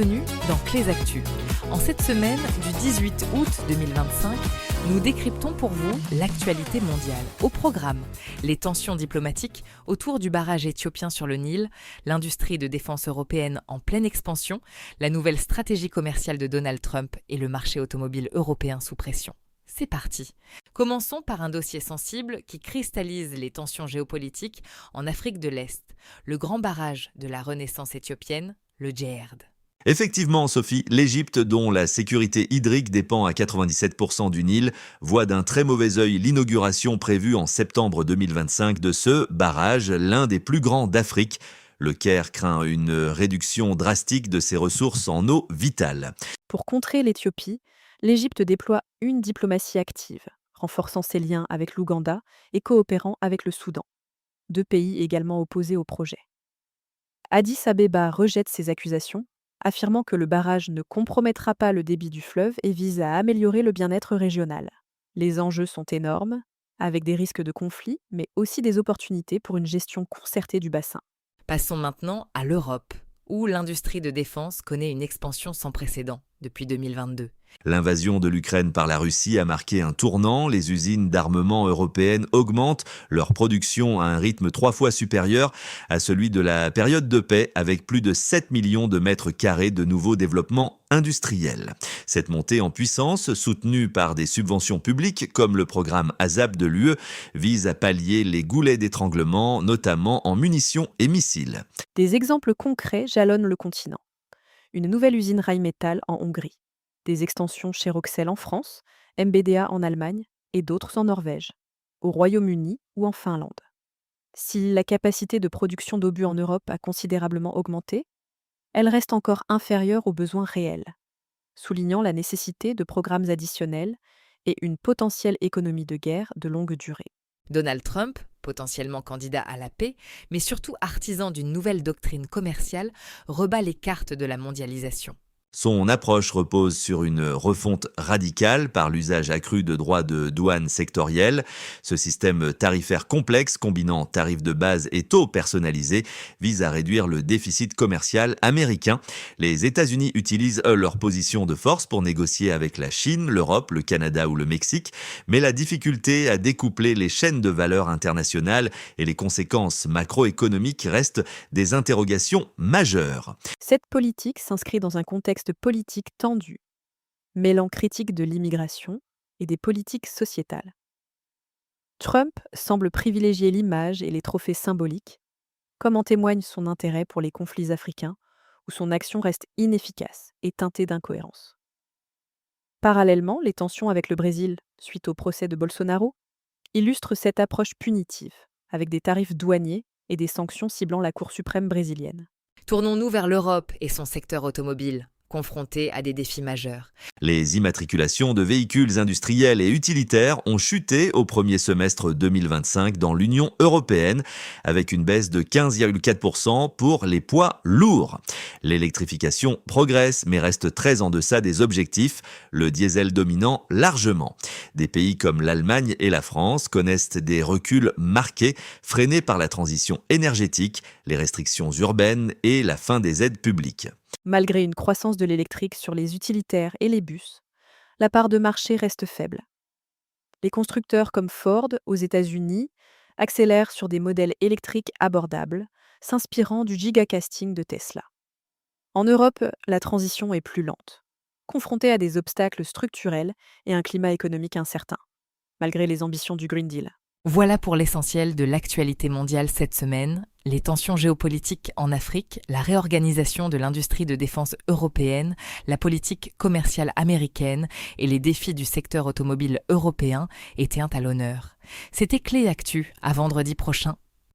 bienvenue dans Clés Actu. En cette semaine du 18 août 2025, nous décryptons pour vous l'actualité mondiale. Au programme, les tensions diplomatiques autour du barrage éthiopien sur le Nil, l'industrie de défense européenne en pleine expansion, la nouvelle stratégie commerciale de Donald Trump et le marché automobile européen sous pression. C'est parti. Commençons par un dossier sensible qui cristallise les tensions géopolitiques en Afrique de l'Est, le grand barrage de la Renaissance éthiopienne, le Djerd. Effectivement, Sophie, l'Égypte, dont la sécurité hydrique dépend à 97% du Nil, voit d'un très mauvais œil l'inauguration prévue en septembre 2025 de ce barrage, l'un des plus grands d'Afrique. Le Caire craint une réduction drastique de ses ressources en eau vitale. Pour contrer l'Éthiopie, l'Égypte déploie une diplomatie active, renforçant ses liens avec l'Ouganda et coopérant avec le Soudan, deux pays également opposés au projet. Addis Abeba rejette ces accusations, affirmant que le barrage ne compromettra pas le débit du fleuve et vise à améliorer le bien-être régional. Les enjeux sont énormes, avec des risques de conflit, mais aussi des opportunités pour une gestion concertée du bassin. Passons maintenant à l'Europe, où l'industrie de défense connaît une expansion sans précédent depuis 2022. L'invasion de l'Ukraine par la Russie a marqué un tournant. Les usines d'armement européennes augmentent leur production à un rythme 3 fois supérieur à celui de la période de paix, avec plus de 7 millions de mètres carrés de nouveaux développements industriels. Cette montée en puissance, soutenue par des subventions publiques comme le programme ASAP de l'UE, vise à pallier les goulets d'étranglement, notamment en munitions et missiles. Des exemples concrets jalonnent le continent. Une nouvelle usine Rheinmetall en Hongrie, des extensions chez Roxel en France, MBDA en Allemagne et d'autres en Norvège, au Royaume-Uni ou en Finlande. Si la capacité de production d'obus en Europe a considérablement augmenté, elle reste encore inférieure aux besoins réels, soulignant la nécessité de programmes additionnels et une potentielle économie de guerre de longue durée. Donald Trump, potentiellement candidat à la paix, mais surtout artisan d'une nouvelle doctrine commerciale, rebat les cartes de la mondialisation. Son approche repose sur une refonte radicale par l'usage accru de droits de douane sectoriels. Ce système tarifaire complexe, combinant tarifs de base et taux personnalisés, vise à réduire le déficit commercial américain. Les États-Unis utilisent, leur position de force pour négocier avec la Chine, l'Europe, le Canada ou le Mexique, mais la difficulté à découpler les chaînes de valeur internationales et les conséquences macroéconomiques restent des interrogations majeures. Cette politique s'inscrit dans un contexte politique tendu, mêlant critique de l'immigration et des politiques sociétales. Trump semble privilégier l'image et les trophées symboliques, comme en témoigne son intérêt pour les conflits africains, où son action reste inefficace et teintée d'incohérence. Parallèlement, les tensions avec le Brésil, suite au procès de Bolsonaro, illustrent cette approche punitive, avec des tarifs douaniers et des sanctions ciblant la Cour suprême brésilienne. Tournons-nous vers l'Europe et son secteur automobile, confronté à des défis majeurs. Les immatriculations de véhicules industriels et utilitaires ont chuté au premier semestre 2025 dans l'Union européenne, avec une baisse de 15,4% pour les poids lourds. L'électrification progresse, mais reste très en deçà des objectifs, le diesel dominant largement. Des pays comme l'Allemagne et la France connaissent des reculs marqués, freinés par la transition énergétique, les restrictions urbaines et la fin des aides publiques. Malgré une croissance de l'électrique sur les utilitaires et les bus, la part de marché reste faible. Les constructeurs comme Ford aux États-Unis accélèrent sur des modèles électriques abordables, s'inspirant du gigacasting de Tesla. En Europe, la transition est plus lente, confrontée à des obstacles structurels et un climat économique incertain, malgré les ambitions du Green Deal. Voilà pour l'essentiel de l'actualité mondiale cette semaine. Les tensions géopolitiques en Afrique, la réorganisation de l'industrie de défense européenne, la politique commerciale américaine et les défis du secteur automobile européen étaient à l'honneur. C'était Clés Actu, à vendredi prochain.